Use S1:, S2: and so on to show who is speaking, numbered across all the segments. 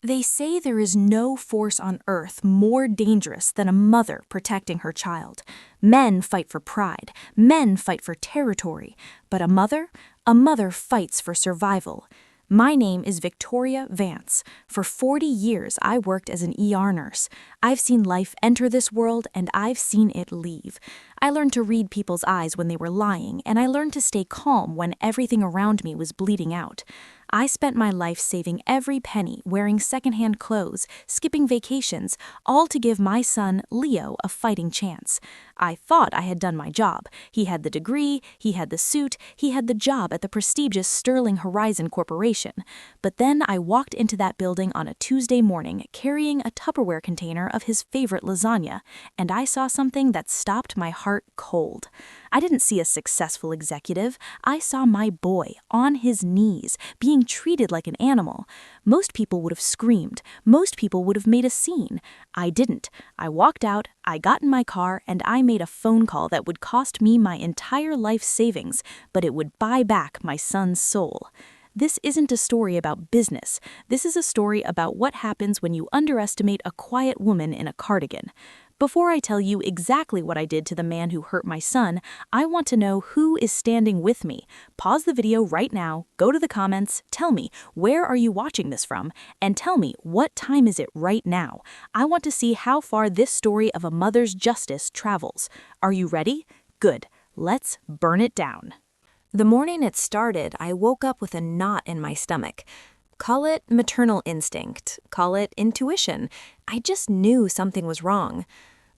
S1: They say there is no force on earth more dangerous than a mother protecting her child. Men fight for pride, men fight for territory, but a mother fights for survival. My name is Victoria Vance. For 40 years, I worked as an ER nurse. I've seen life enter this world, and I've seen it leave. I learned to read people's eyes when they were lying, and I learned to stay calm when everything around me was bleeding out. I spent my life saving every penny, wearing secondhand clothes, skipping vacations, all to give my son, Leo, a fighting chance. I thought I had done my job. He had the degree, he had the suit, he had the job at the prestigious Sterling Horizon Corporation. But then I walked into that building on a Tuesday morning carrying a Tupperware container of his favorite lasagna, and I saw something that stopped my heart cold. I didn't see a successful executive. I saw my boy on his knees, being treated like an animal. Most people would have screamed. Most people would have made a scene. I didn't. I walked out, I got in my car, and I made a phone call that would cost me my entire life savings, but it would buy back my son's soul. This isn't a story about business. This is a story about what happens when you underestimate a quiet woman in a cardigan. Before I tell you exactly what I did to the man who hurt my son, I want to know who is standing with me. Pause the video right now, go to the comments, tell me where are you watching this from, and tell me what time is it right now. I want to see how far this story of a mother's justice travels. Are you ready? Good. Let's burn it down. The morning it started, I woke up with a knot in my stomach. Call it maternal instinct, call it intuition. I just knew something was wrong.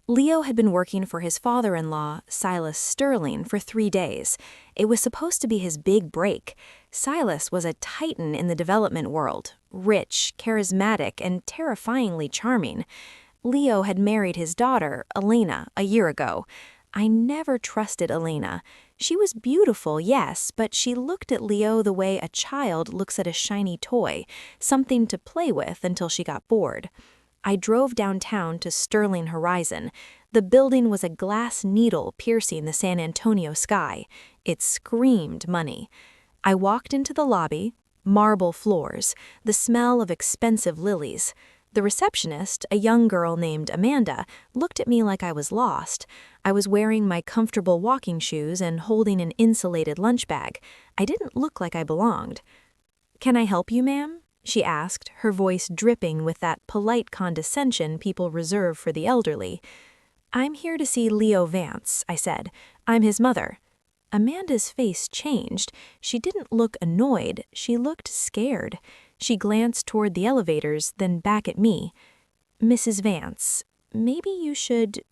S1: Leo had been working for his father-in-law, Silas Sterling, for 3 days. It was supposed to be his big break. Silas was a titan in the development world, rich, charismatic, and terrifyingly charming. Leo had married his daughter, Elena, a year ago. I never trusted Elena. She was beautiful, yes, but she looked at Leo the way a child looks at a shiny toy, something to play with until she got bored. I drove downtown to Sterling Horizon. The building was a glass needle piercing the San Antonio sky. It screamed money. I walked into the lobby, marble floors, the smell of expensive lilies. The receptionist, a young girl named Amanda, looked at me like I was lost. I was wearing my comfortable walking shoes and holding an insulated lunch bag. I didn't look like I belonged. "Can I help you, ma'am?" she asked, her voice dripping with that polite condescension people reserve for the elderly. "I'm here to see Leo Vance," I said. "I'm his mother." Amanda's face changed. She didn't look annoyed, she looked scared. She glanced toward the elevators, then back at me. "Mrs. Vance, maybe you should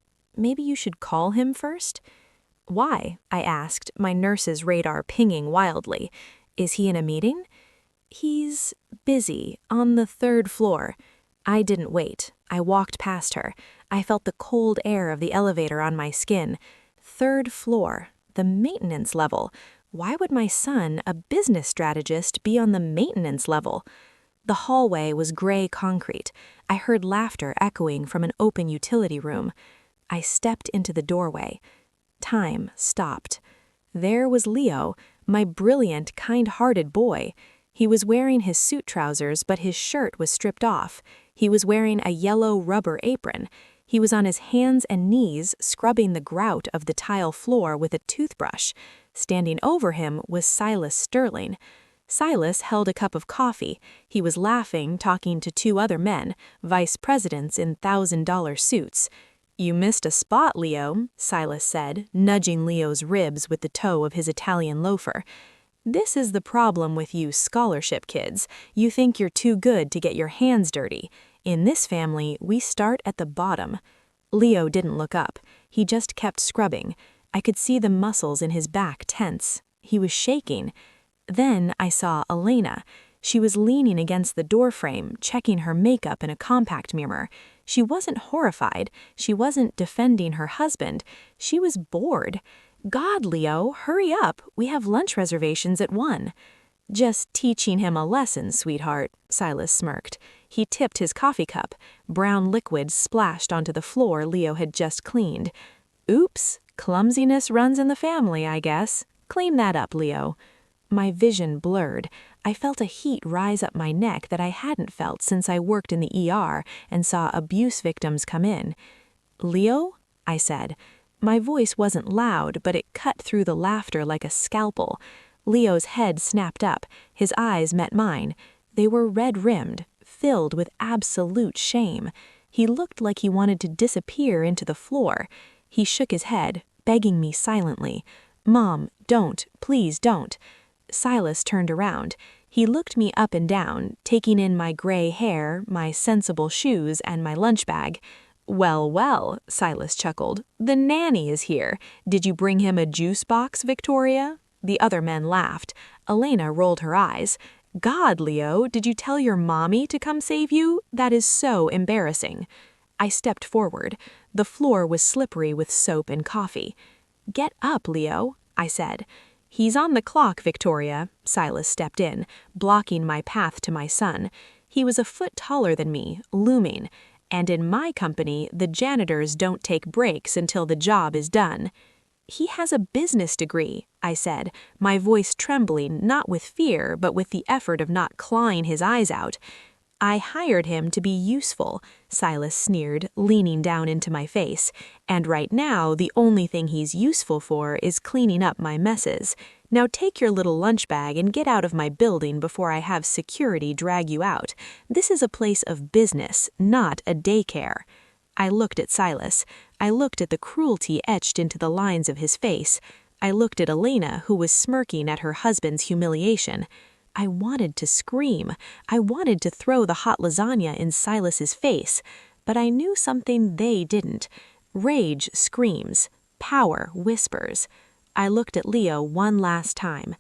S1: call him first?" "Why?" I asked, my nurse's radar pinging wildly. "Is he in a meeting?" "He's busy, on the 3rd floor." I didn't wait. I walked past her. I felt the cold air of the elevator on my skin. 3rd floor, the maintenance level. Why would my son, a business strategist, be on the maintenance level? The hallway was gray concrete. I heard laughter echoing from an open utility room. I stepped into the doorway. Time stopped. There was Leo, my brilliant, kind-hearted boy. He was wearing his suit trousers, but his shirt was stripped off. He was wearing a yellow rubber apron. He was on his hands and knees, scrubbing the grout of the tile floor with a toothbrush. Standing over him was Silas Sterling. Silas held a cup of coffee. He was laughing, talking to 2 other men, vice presidents in $1,000 suits. "You missed a spot, Leo," Silas said, nudging Leo's ribs with the toe of his Italian loafer. "This is the problem with you scholarship kids. You think you're too good to get your hands dirty. In this family, we start at the bottom." Leo didn't look up. He just kept scrubbing. I could see the muscles in his back tense. He was shaking. Then I saw Elena. She was leaning against the doorframe, checking her makeup in a compact mirror. She wasn't horrified. She wasn't defending her husband. She was bored. "God, Leo, hurry up. We have lunch reservations at 1. "Just teaching him a lesson, sweetheart," Silas smirked. He tipped his coffee cup. Brown liquid splashed onto the floor Leo had just cleaned. "Oops, clumsiness runs in the family, I guess. Clean that up, Leo." My vision blurred. I felt a heat rise up my neck that I hadn't felt since I worked in the ER and saw abuse victims come in. "Leo?" I said. My voice wasn't loud, but it cut through the laughter like a scalpel. Leo's head snapped up. His eyes met mine. They were red-rimmed, filled with absolute shame. He looked like he wanted to disappear into the floor. He shook his head, begging me silently. "Mom, don't, please don't." Silas turned around. He looked me up and down, taking in my gray hair, my sensible shoes, and my lunch bag. "Well, well," Silas chuckled. "The nanny is here. Did you bring him a juice box, Victoria?" The other men laughed. Elena rolled her eyes. "God, Leo, did you tell your mommy to come save you? That is so embarrassing." I stepped forward. The floor was slippery with soap and coffee. "Get up, Leo," I said. "He's on the clock, Victoria." Silas stepped in, blocking my path to my son. He was a foot taller than me, looming. "And in my company, the janitors don't take breaks until the job is done." "He has a business degree," I said, my voice trembling not with fear but with the effort of not clawing his eyes out. "I hired him to be useful," Silas sneered, leaning down into my face. "And right now, the only thing he's useful for is cleaning up my messes. Now take your little lunch bag and get out of my building before I have security drag you out. This is a place of business, not a daycare." I looked at Silas. I looked at the cruelty etched into the lines of his face. I looked at Elena, who was smirking at her husband's humiliation. I wanted to scream. I wanted to throw the hot lasagna in Silas's face. But I knew something they didn't. Rage screams. Power whispers. I looked at Leo one last time.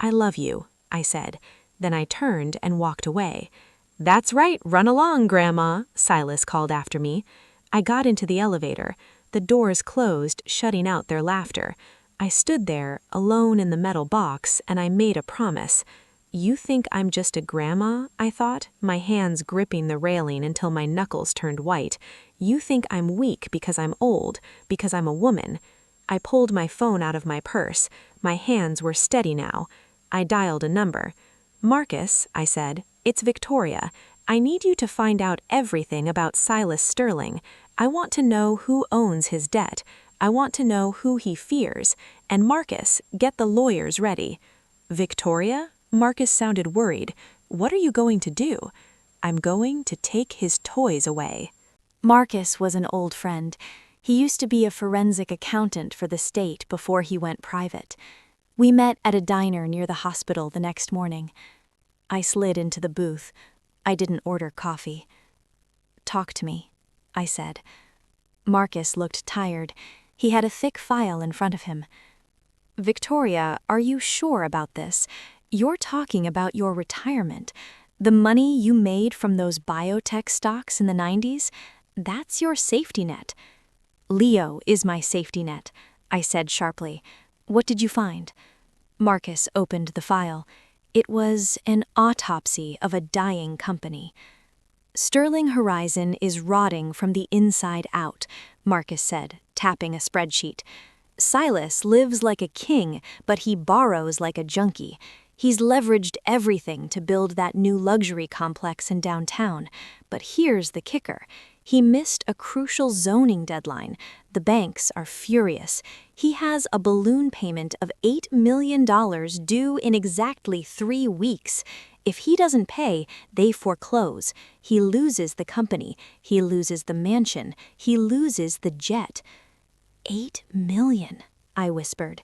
S1: "I love you," I said. Then I turned and walked away. "That's right, run along, Grandma," Silas called after me. I got into the elevator. The doors closed, shutting out their laughter. I stood there, alone in the metal box, and I made a promise. "You think I'm just a grandma?" I thought, my hands gripping the railing until my knuckles turned white. "You think I'm weak because I'm old, because I'm a woman." I pulled my phone out of my purse. My hands were steady now. I dialed a number. "Marcus," I said, "it's Victoria. I need you to find out everything about Silas Sterling. I want to know who owns his debt. I want to know who he fears. And Marcus, get the lawyers ready." "Victoria?" Marcus sounded worried. "What are you going to do?" "I'm going to take his toys away." Marcus was an old friend. He used to be a forensic accountant for the state before he went private. We met at a diner near the hospital the next morning. I slid into the booth. I didn't order coffee. "Talk to me," I said. Marcus looked tired. He had a thick file in front of him. "Victoria, are you sure about this? You're talking about your retirement. The money you made from those biotech stocks in the 90s? That's your safety net." "Leo is my safety net," I said sharply. "What did you find?" Marcus opened the file. It was an autopsy of a dying company. "Sterling Horizon is rotting from the inside out," Marcus said, tapping a spreadsheet. "Silas lives like a king, but he borrows like a junkie. He's leveraged everything to build that new luxury complex in downtown. But here's the kicker. He missed a crucial zoning deadline. The banks are furious. He has a balloon payment of $8 million due in exactly 3 weeks. If he doesn't pay, they foreclose. He loses the company. He loses the mansion. He loses the jet." "8 million," I whispered.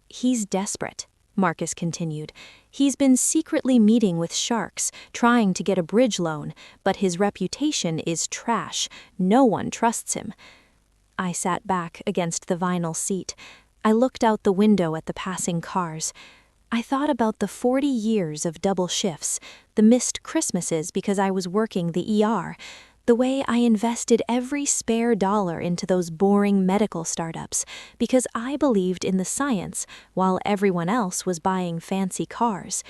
S1: "He's desperate," Marcus continued. "He's been secretly meeting with sharks, trying to get a bridge loan, but his reputation is trash. No one trusts him." I sat back against the vinyl seat. I looked out the window at the passing cars. I thought about the 40 years of double shifts, the missed Christmases because I was working the ER, the way I invested every spare dollar into those boring medical startups because I believed in the science while everyone else was buying fancy cars.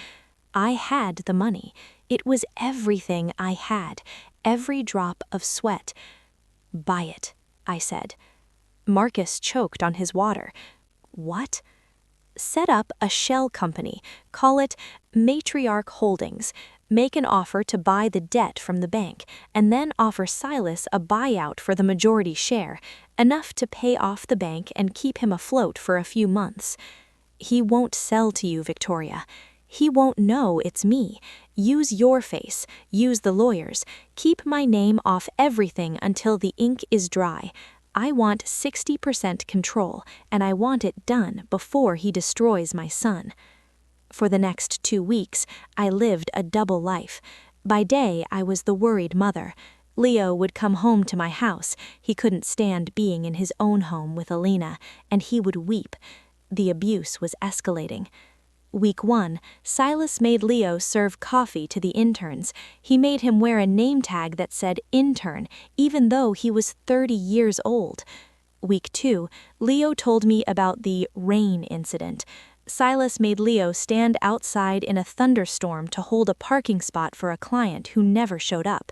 S1: I had the money. It was everything I had, every drop of sweat. "Buy it," I said. Marcus choked on his water. "What?" Set up a shell company, call it Matriarch Holdings, make an offer to buy the debt from the bank, and then offer Silas a buyout for the majority share, enough to pay off the bank and keep him afloat for a few months. He won't sell to you, Victoria. He won't know it's me. Use your face, use the lawyers, keep my name off everything until the ink is dry. I want 60% control, and I want it done before he destroys my son. For the next 2 weeks, I lived a double life. By day, I was the worried mother. Leo would come home to my house. He couldn't stand being in his own home with Elena, and he would weep. The abuse was escalating. Week 1, Silas made Leo serve coffee to the interns. He made him wear a name tag that said intern, even though he was 30 years old. Week 2, Leo told me about the rain incident. Silas made Leo stand outside in a thunderstorm to hold a parking spot for a client who never showed up.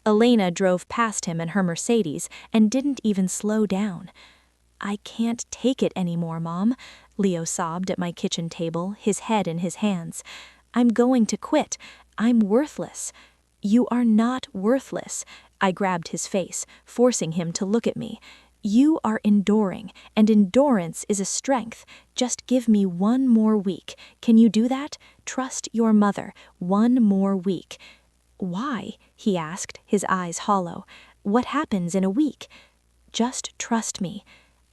S1: Elena drove past him in her Mercedes and didn't even slow down. "I can't take it anymore, Mom," Leo sobbed at my kitchen table, his head in his hands. "I'm going to quit. I'm worthless." "You are not worthless." I grabbed his face, forcing him to look at me. "You are enduring, and endurance is a strength. Just give me 1 more week. Can you do that? Trust your mother. 1 more week." "Why?" he asked, his eyes hollow. "What happens in a week?" "Just trust me."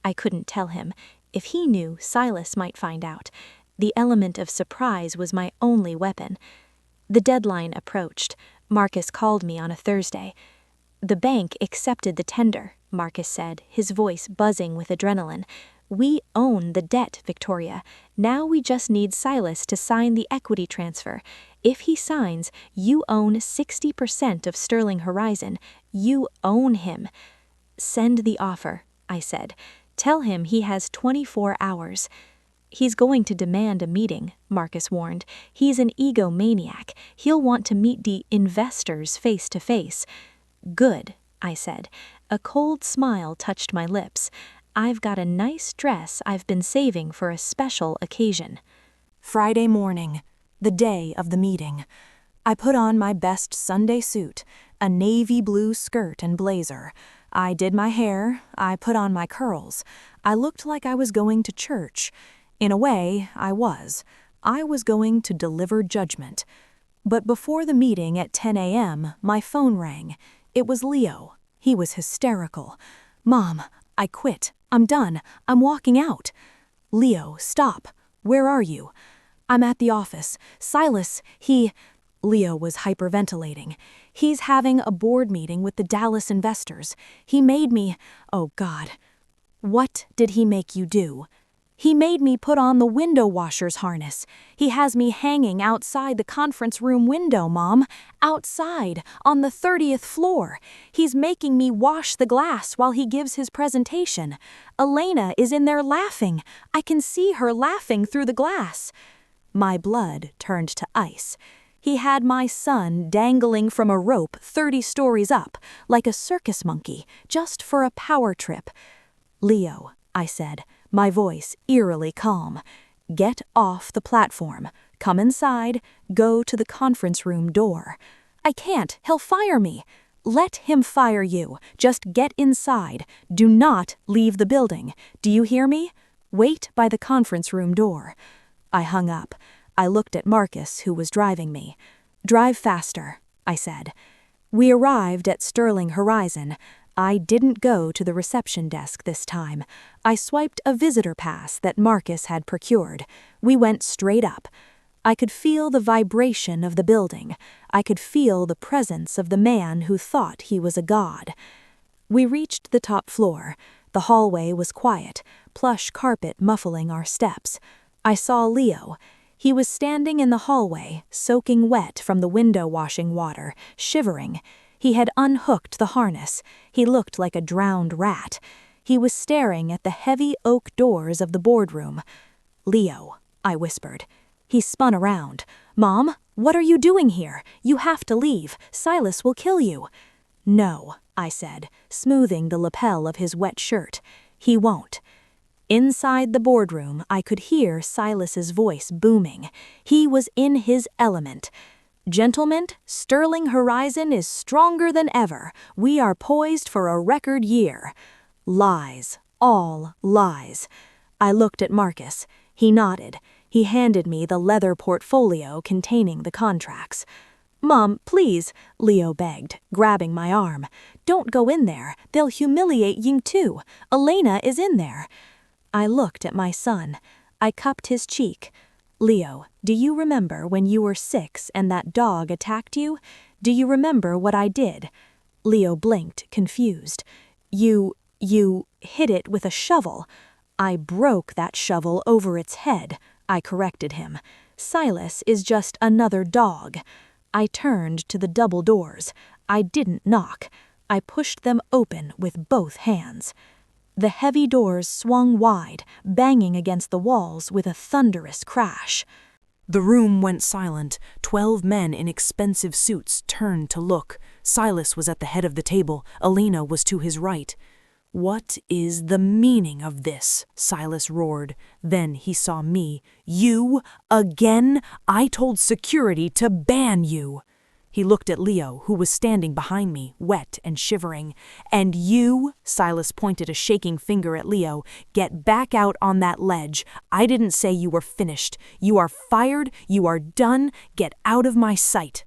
S1: I couldn't tell him. If he knew, Silas might find out. The element of surprise was my only weapon. The deadline approached. Marcus called me on a Thursday. "The bank accepted the tender," Marcus said, his voice buzzing with adrenaline. "We own the debt, Victoria. Now we just need Silas to sign the equity transfer. If he signs, you own 60% of Sterling Horizon. You own him." "Send the offer," I said. "Tell him he has 24 hours. "He's going to demand a meeting," Marcus warned. "He's an egomaniac. He'll want to meet the investors face to face." "Good," I said. A cold smile touched my lips. "I've got a nice dress I've been saving for a special occasion."
S2: Friday morning, the day of the meeting. I put on my best Sunday suit, a navy blue skirt and blazer. I did my hair, I put on my curls. I looked like I was going to church. In a way, I was. I was going to deliver judgment. But before the meeting at 10 a.m., my phone rang. It was Leo. He was hysterical. "Mom, I quit. I'm done. I'm walking out." "Leo, stop. Where are you?" "I'm at the office. Silas, Leo was hyperventilating. "He's having a board meeting with the Dallas investors. He made me, oh God." "What did he make you do?" "He made me put on the window washer's harness. He has me hanging outside the conference room window, Mom. Outside, on the 30th floor. He's making me wash the glass while he gives his presentation. Elena is in there laughing. I can see her laughing through the glass." My blood turned to ice. He had my son dangling from a rope 30 stories up, like a circus monkey, just for a power trip. "Leo," I said, my voice eerily calm, "get off the platform. Come inside. Go to the conference room door." "I can't. He'll fire me." "Let him fire you. Just get inside. Do not leave the building. Do you hear me? Wait by the conference room door." I hung up. I looked at Marcus, who was driving me. "Drive faster," I said. We arrived at Sterling Horizon. I didn't go to the reception desk this time. I swiped a visitor pass that Marcus had procured. We went straight up. I could feel the vibration of the building. I could feel the presence of the man who thought he was a god. We reached the top floor. The hallway was quiet, plush carpet muffling our steps. I saw Leo. He was standing in the hallway, soaking wet from the window washing water, shivering. He had unhooked the harness. He looked like a drowned rat. He was staring at the heavy oak doors of the boardroom. "Leo," I whispered. He spun around. "Mom, what are you doing here? You have to leave. Silas will kill you." "No," I said, smoothing the lapel of his wet shirt. "He won't." Inside the boardroom, I could hear Silas's voice booming. He was in his element. Gentlemen, Sterling Horizon is stronger than ever. We are poised for a record year. Lies. All lies. I looked at Marcus. He nodded. He handed me the leather portfolio containing the contracts. "Mom, please," Leo begged, grabbing my arm. "Don't go in there. They'll humiliate you too. Elena is in there." I looked at my son. I cupped his cheek. "Leo, do you remember when you were 6 and that dog attacked you? Do you remember what I did?" Leo blinked, confused. You hit it with a shovel." "I broke that shovel over its head," I corrected him. "Silas is just another dog." I turned to the double doors. I didn't knock. I pushed them open with both hands. The heavy doors swung wide, banging against the walls with a thunderous crash.
S3: The room went silent. 12 men in expensive suits turned to look. Silas was at the head of the table. Elena was to his right. "What is the meaning of this?" Silas roared. Then he saw me. "You? Again? I told security to ban you." He looked at Leo, who was standing behind me, wet and shivering. "And you," Silas pointed a shaking finger at Leo, "get back out on that ledge. I didn't say you were finished. You are fired. You are done. Get out of my sight."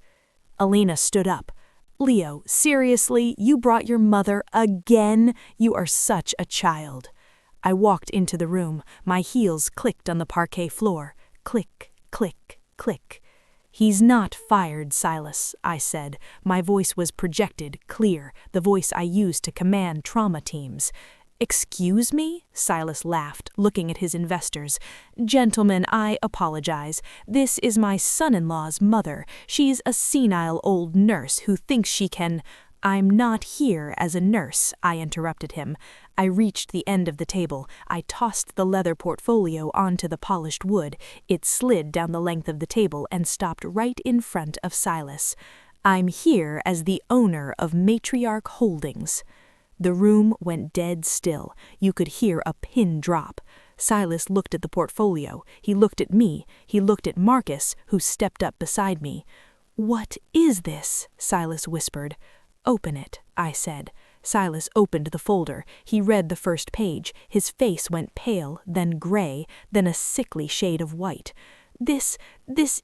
S3: Elena stood up. "Leo, seriously, you brought your mother again? You are such a child." I walked into the room. My heels clicked on the parquet floor. Click, click, click. "He's not fired, Silas," I said. My voice was projected, clear, the voice I used to command trauma teams. "Excuse me?" Silas laughed, looking at his investors. "Gentlemen, I apologize. This is my son-in-law's mother. She's a senile old nurse who thinks she can—" "I'm not here as a nurse," I interrupted him. I reached the end of the table. I tossed the leather portfolio onto the polished wood. It slid down the length of the table and stopped right in front of Silas. "I'm here as the owner of Matriarch Holdings." The room went dead still. You could hear a pin drop. Silas looked at the portfolio. He looked at me. He looked at Marcus, who stepped up beside me. "What is this?" Silas whispered. "Open it," I said. Silas opened the folder. He read the first page. His face went pale, then gray, then a sickly shade of white. This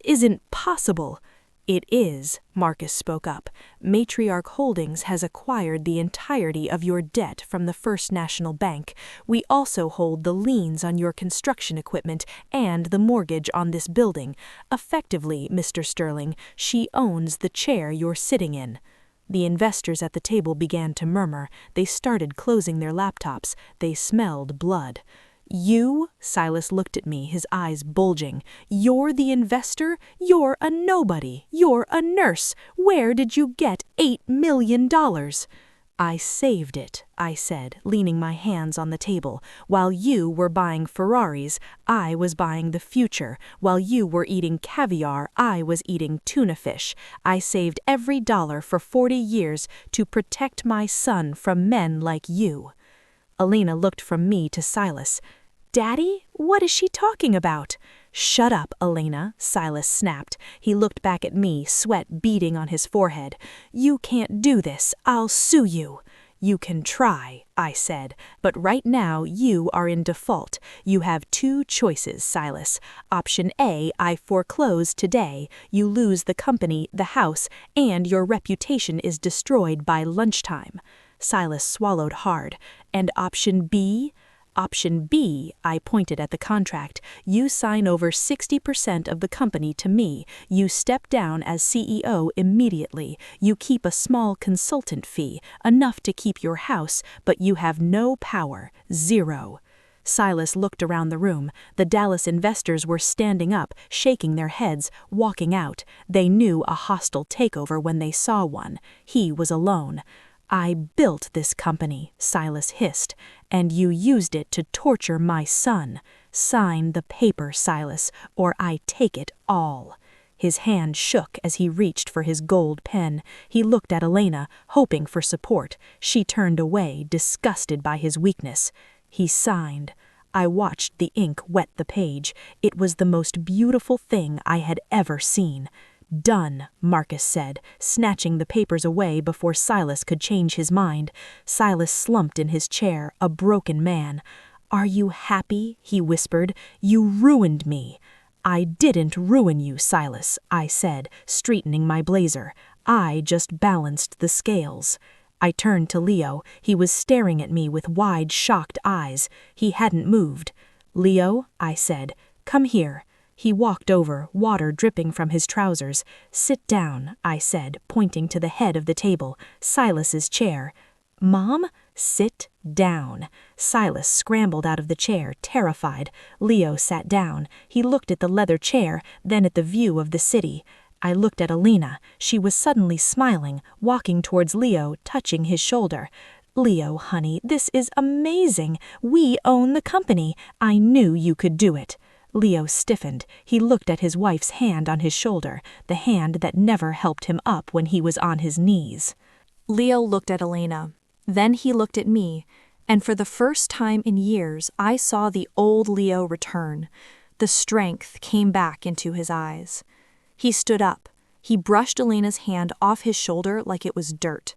S3: isn't possible." "It is," Marcus spoke up. "Matriarch Holdings has acquired the entirety of your debt from the First National Bank. We also hold the liens on your construction equipment and the mortgage on this building. Effectively, Mr. Sterling, she owns the chair you're sitting in." The investors at the table began to murmur. They started closing their laptops. They smelled blood. "You?" Silas looked at me, his eyes bulging. "You're the investor? You're a nobody. You're a nurse. Where did you get $8 million? "I saved it," I said, leaning my hands on the table. "While you were buying Ferraris, I was buying the future. While you were eating caviar, I was eating tuna fish. I saved every dollar for 40 years to protect my son from men like you." Elena looked from me to Silas. "Daddy, what is she talking about?" "Shut up, Elena," Silas snapped. He looked back at me, sweat beading on his forehead. "You can't do this. I'll sue you." "You can try," I said, "but right now you are in default. You have 2 choices, Silas. Option A, I foreclose today. You lose the company, the house, and your reputation is destroyed by lunchtime." Silas swallowed hard. "And option B?" "Option B," I pointed at the contract. "You sign over 60% of the company to me. You step down as CEO immediately. You keep a small consultant fee, enough to keep your house, but you have no power. 0. Silas looked around the room. The Dallas investors were standing up, shaking their heads, walking out. They knew a hostile takeover when they saw one. He was alone. "I built this company," Silas hissed, "and you used it to torture my son. Sign the paper, Silas, or I take it all." His hand shook as he reached for his gold pen. He looked at Elena, hoping for support. She turned away, disgusted by his weakness. He signed. I watched the ink wet the page. It was the most beautiful thing I had ever seen. "Done," Marcus said, snatching the papers away before Silas could change his mind. Silas slumped in his chair, a broken man. "Are you happy?" he whispered. "You ruined me." "I didn't ruin you, Silas," I said, straightening my blazer. "I just balanced the scales." I turned to Leo. He was staring at me with wide, shocked eyes. He hadn't moved. "Leo," I said, "come here." He walked over, water dripping from his trousers. "Sit down," I said, pointing to the head of the table, Silas's chair. "Mom, sit down." Silas scrambled out of the chair, terrified. Leo sat down. He looked at the leather chair, then at the view of the city. I looked at Alina. She was suddenly smiling, walking towards Leo, touching his shoulder. "Leo, honey, this is amazing. We own the company. I knew you could do it." Leo stiffened. He looked at his wife's hand on his shoulder, the hand that never helped him up when he was on his knees.
S1: Leo looked at Elena. Then he looked at me, and for the first time in years, I saw the old Leo return. The strength came back into his eyes. He stood up. He brushed Elena's hand off his shoulder like it was dirt.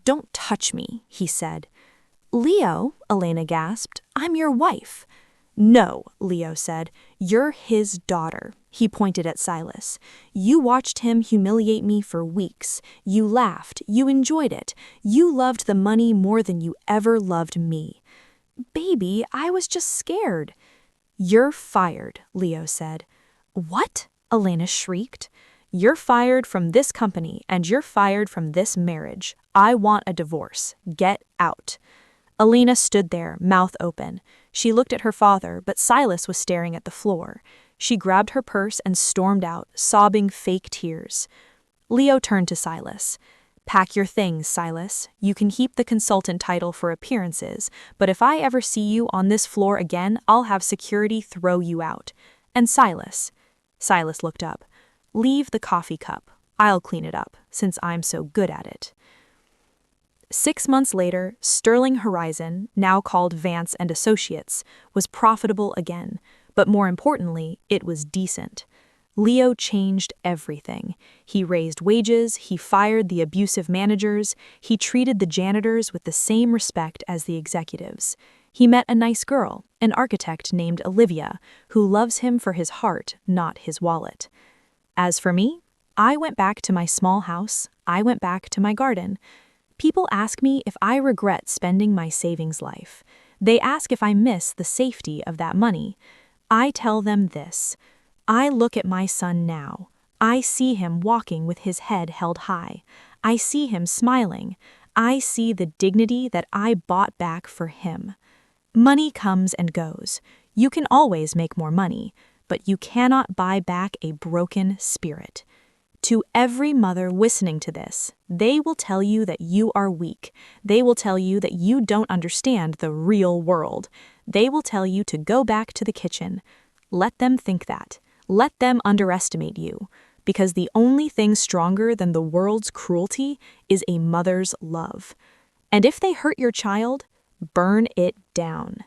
S1: "Don't touch me," he said. "Leo," Elena gasped, "I'm your wife." "No," Leo said, "you're his daughter." He pointed at Silas. "You watched him humiliate me for weeks. You laughed. You enjoyed it. You loved the money more than you ever loved me." "Baby, I was just scared." "You're fired," Leo said. "What?" Elena shrieked. "You're fired from this company, and you're fired from this marriage. I want a divorce. Get out." Elena stood there, mouth open. She looked at her father, but Silas was staring at the floor. She grabbed her purse and stormed out, sobbing fake tears. Leo turned to Silas. "Pack your things, Silas. You can keep the consultant title for appearances, but if I ever see you on this floor again, I'll have security throw you out. And Silas." Silas looked up. "Leave the coffee cup. I'll clean it up, since I'm so good at it." 6 months later, Sterling Horizon, now called Vance and Associates, was profitable again, but more importantly, it was decent. Leo changed everything. He raised wages, he fired the abusive managers, he treated the janitors with the same respect as the executives. He met a nice girl, an architect named Olivia, who loves him for his heart, not his wallet. As for me, I went back to my small house, I went back to my garden. People ask me if I regret spending my savings life. They ask if I miss the safety of that money. I tell them this. I look at my son now. I see him walking with his head held high. I see him smiling. I see the dignity that I bought back for him. Money comes and goes. You can always make more money, but you cannot buy back a broken spirit. To every mother listening to this, they will tell you that you are weak. They will tell you that you don't understand the real world. They will tell you to go back to the kitchen. Let them think that. Let them underestimate you. Because the only thing stronger than the world's cruelty is a mother's love. And if they hurt your child, burn it down.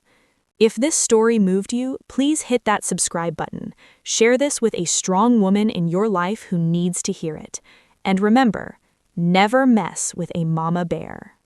S1: If this story moved you, please hit that subscribe button. Share this with a strong woman in your life who needs to hear it. And remember, never mess with a mama bear.